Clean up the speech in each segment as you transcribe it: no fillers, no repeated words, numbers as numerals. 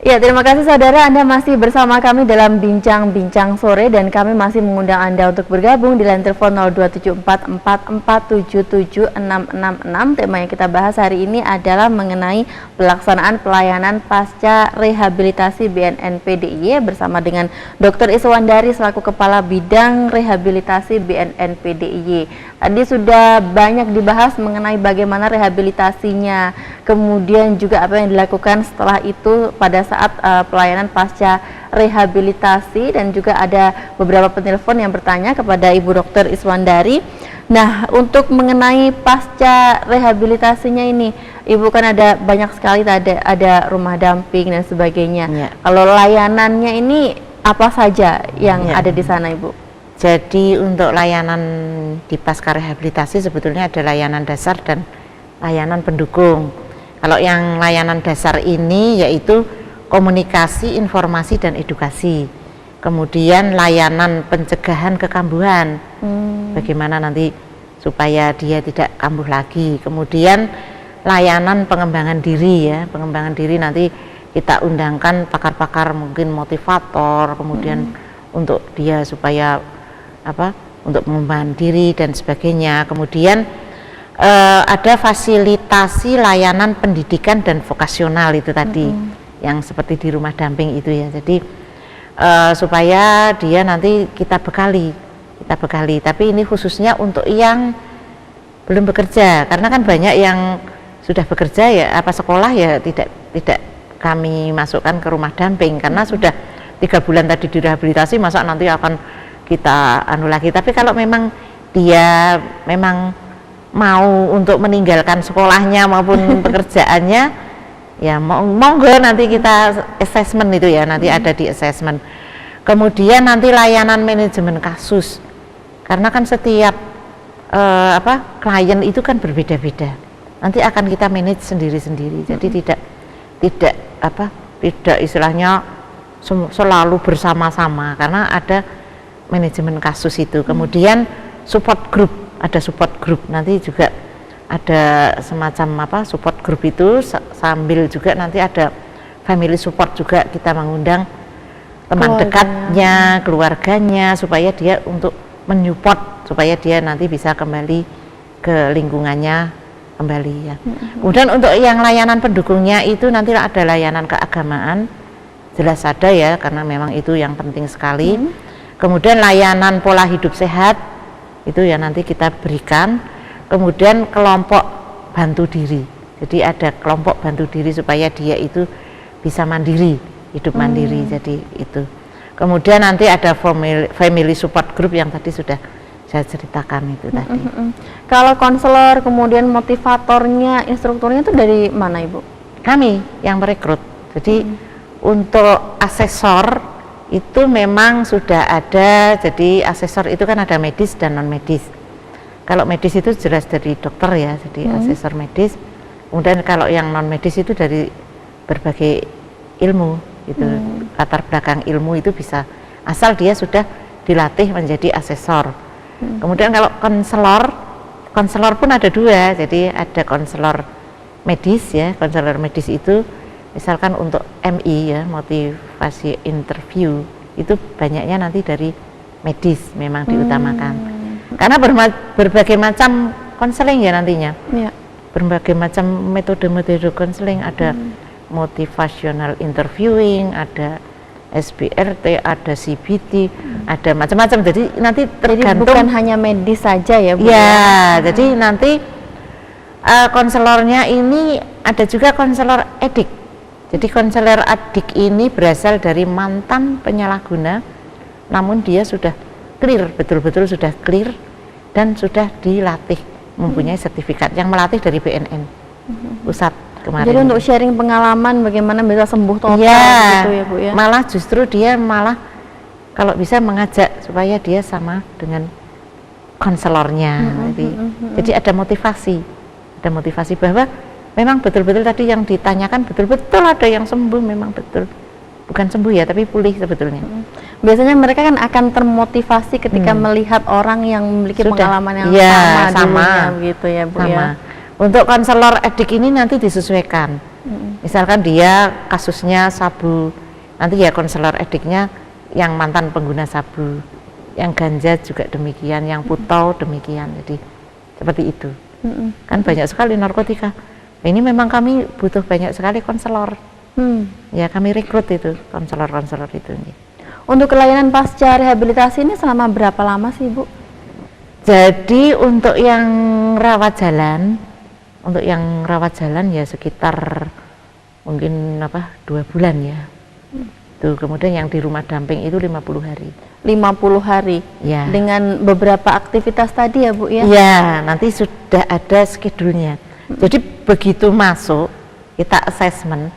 Ya, terima kasih saudara, Anda masih bersama kami dalam Bincang-Bincang Sore dan kami masih mengundang Anda untuk bergabung di line telepon 02744477666. Tema yang kita bahas hari ini adalah mengenai pelaksanaan pelayanan pasca rehabilitasi BNNP DIY bersama dengan Dr. Iswandari selaku Kepala Bidang Rehabilitasi BNNP DIY. Tadi sudah banyak dibahas mengenai bagaimana rehabilitasinya, kemudian juga apa yang dilakukan setelah itu pada saat pelayanan pasca rehabilitasi, dan juga ada beberapa penelpon yang bertanya kepada Ibu Dr. Iswandari. Nah, untuk mengenai pasca rehabilitasinya ini, Ibu kan ada banyak sekali, ada rumah damping dan sebagainya. Ya. Kalau layanannya ini apa saja yang ada di sana, Ibu? Jadi untuk layanan di pasca rehabilitasi sebetulnya ada layanan dasar dan layanan pendukung. Kalau yang layanan dasar ini yaitu komunikasi, informasi, dan edukasi. Kemudian layanan pencegahan kekambuhan, bagaimana nanti supaya dia tidak kambuh lagi. Kemudian layanan pengembangan diri, ya, pengembangan diri nanti kita undangkan pakar-pakar, mungkin motivator, kemudian untuk dia supaya untuk pengembangan diri dan sebagainya. Kemudian ada fasilitasi layanan pendidikan dan vokasional itu tadi, yang seperti di rumah damping itu ya. Jadi supaya dia nanti kita bekali. Tapi ini khususnya untuk yang belum bekerja, karena kan banyak yang sudah bekerja ya, sekolah ya tidak kami masukkan ke rumah damping karena sudah 3 bulan tadi direhabilitasi, masa nanti akan kita anu lagi. Tapi kalau memang dia memang mau untuk meninggalkan sekolahnya maupun pekerjaannya, ya monggo nanti kita assessment itu ya, nanti ada di assessment. Kemudian nanti layanan manajemen kasus, karena kan setiap klien itu kan berbeda-beda, nanti akan kita manage sendiri-sendiri. Jadi tidak istilahnya selalu bersama-sama, karena ada manajemen kasus itu. Kemudian support group, ada support group, nanti juga ada semacam support group itu, sambil juga nanti ada family support juga, kita mengundang teman dekatnya, keluarganya, supaya dia untuk menyupport, supaya dia nanti bisa kembali ke lingkungannya kembali ya. Kemudian untuk yang layanan pendukungnya itu nanti ada layanan keagamaan, jelas ada ya, karena memang itu yang penting sekali. Kemudian layanan pola hidup sehat itu ya nanti kita berikan. Kemudian kelompok bantu diri, jadi ada kelompok bantu diri supaya dia itu bisa mandiri, hidup mandiri. Jadi itu. Kemudian nanti ada family support group yang tadi sudah saya ceritakan itu tadi. Kalau konselor, kemudian motivatornya, instrukturnya itu dari mana, Ibu? Kami yang merekrut. Jadi untuk asesor itu memang sudah ada. Jadi asesor itu kan ada medis dan non medis. Kalau medis itu jelas dari dokter ya, jadi asesor medis. Kemudian kalau yang non medis itu dari berbagai ilmu gitu, latar belakang ilmu itu bisa, asal dia sudah dilatih menjadi asesor. Kemudian kalau konselor pun ada 2, jadi ada konselor medis ya, konselor medis itu misalkan untuk MI ya, motivasi interview, itu banyaknya nanti dari medis memang diutamakan. Karena berbagai macam konseling ya nantinya. Berbagai macam metode-metode konseling, ada motivational interviewing, ada SBRT, ada CBT, ada macam-macam. Jadi nanti tergantung. Jadi bukan hanya medis saja ya, Bu? Ya, jadi nanti konselornya ini ada juga konselor edik. Jadi konselor adik ini berasal dari mantan penyalahguna, namun dia sudah clear, betul-betul sudah clear dan sudah dilatih, mempunyai sertifikat yang melatih dari BNN pusat kemarin. Jadi untuk sharing pengalaman bagaimana bisa sembuh total gitu ya, Bu ya. Malah justru dia malah kalau bisa mengajak supaya dia sama dengan konselornya. Jadi ada motivasi bahwa memang betul-betul tadi yang ditanyakan betul-betul ada yang sembuh, memang betul, bukan sembuh ya, tapi pulih sebetulnya. Biasanya mereka kan akan termotivasi ketika melihat orang yang memiliki pengalaman yang sama, begitu ya, Bu ya. Untuk konselor edik ini nanti disesuaikan. Misalkan dia kasusnya sabu, nanti ya konselor ediknya yang mantan pengguna sabu, yang ganja juga demikian, yang putau demikian. Jadi seperti itu. Kan banyak sekali narkotika. Ini memang kami butuh banyak sekali konselor. Ya kami rekrut itu konselor-konselor itu. Untuk layanan pasca rehabilitasi ini selama berapa lama sih Bu? Jadi untuk yang rawat jalan, ya sekitar mungkin 2 bulan ya. Tuh, kemudian yang di rumah damping itu 50 hari. 50 hari. Ya. Dengan beberapa aktivitas tadi ya Bu ya? Ya, nanti sudah ada schedule-nya. Jadi begitu masuk kita assessment,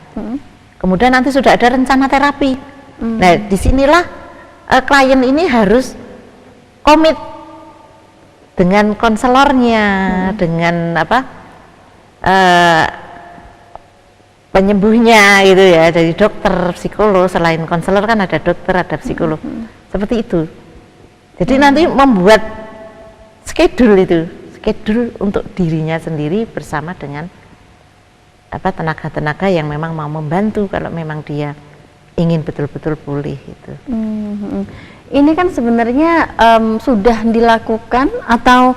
kemudian nanti sudah ada rencana terapi. Nah, disinilah klien ini harus komit dengan konselornya, dengan penyembuhnya gitu ya, dari dokter, psikolog. Selain konselor kan ada dokter, ada psikolog, seperti itu. Jadi nanti membuat schedule untuk dirinya sendiri bersama dengan tenaga-tenaga yang memang mau membantu kalau memang dia ingin betul-betul pulih itu. Ini kan sebenarnya sudah dilakukan atau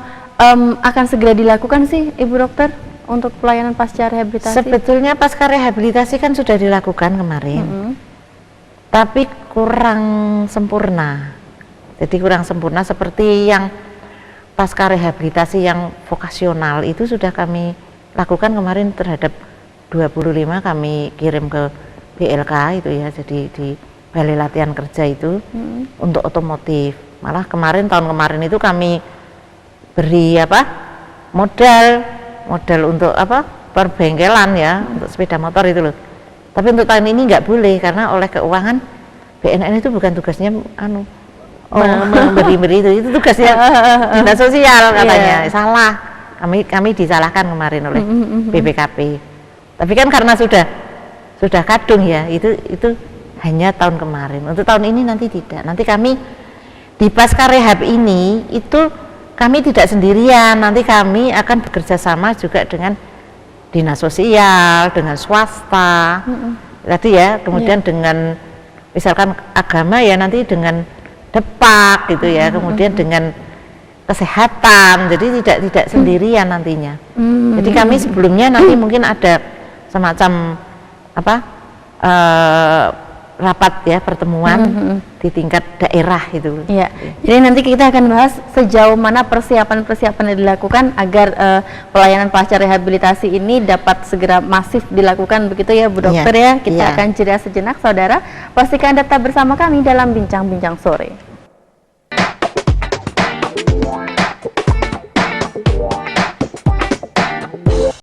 akan segera dilakukan sih Ibu Dokter untuk pelayanan pasca rehabilitasi? Sebetulnya pasca rehabilitasi kan sudah dilakukan kemarin, tapi kurang sempurna. Jadi kurang sempurna seperti yang pasca rehabilitasi yang vokasional itu sudah kami lakukan kemarin terhadap 25 kami kirim ke BLK itu ya, jadi di Balai Latihan Kerja itu untuk otomotif. Malah tahun kemarin itu kami beri modal untuk perbengkelan ya, untuk sepeda motor itu loh. Tapi untuk tahun ini nggak boleh karena oleh keuangan BNN itu bukan tugasnya memberi itu tugasnya dinas sosial katanya. Salah, kami disalahkan kemarin oleh BPKP. Tapi kan karena sudah kadung ya, itu hanya tahun kemarin. Untuk tahun ini nanti tidak. Nanti kami di pasca rehab ini itu kami tidak sendirian. Nanti kami akan bekerja sama juga dengan dinas sosial, dengan swasta. Tadi ya, kemudian dengan misalkan agama ya nanti dengan Depak gitu ya, kemudian dengan kesehatan. Jadi tidak sendirian nantinya. Jadi kami sebelumnya nanti mungkin ada semacam rapat ya, pertemuan di tingkat daerah itu. Ya. Jadi nanti kita akan bahas sejauh mana persiapan yang dilakukan agar pelayanan pasca rehabilitasi ini dapat segera masif dilakukan begitu ya Bu Dokter ya. Kita akan jeda sejenak saudara. Pastikan tetap bersama kami dalam Bincang-Bincang Sore.